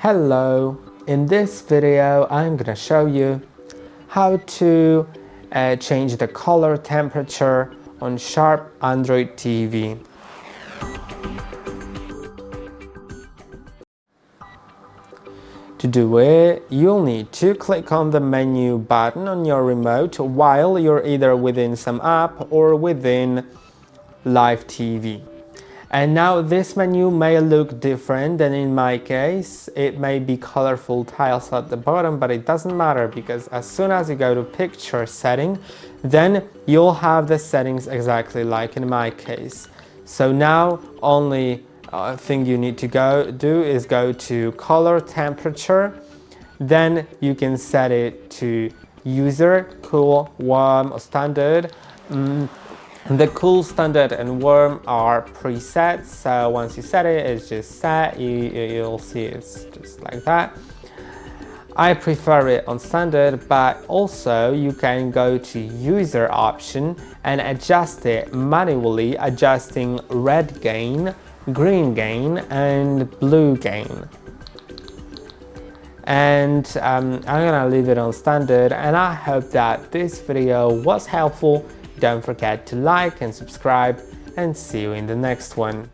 Hello, in this video I'm gonna show you how to change the color temperature on Sharp Android TV. To do it, you'll need to click on the menu button on your remote while you're either within some app or within Live TV. And now this menu may look different than in my case. It may be colorful tiles at the bottom, but it doesn't matter because as soon as you go to picture setting, then you'll have the settings exactly like in my case. So now only thing you need to do is go to color temperature. Then you can set it to user, cool, warm, or standard. The cool, standard, and warm are presets, so once you set it, it's just set, you'll see it's just like that. I prefer it on standard, but also you can go to user option and adjust it manually, adjusting red gain, green gain, and blue gain. And I'm gonna leave it on standard, and I hope that this video was helpful. Don't forget to like and subscribe, and see you in the next one.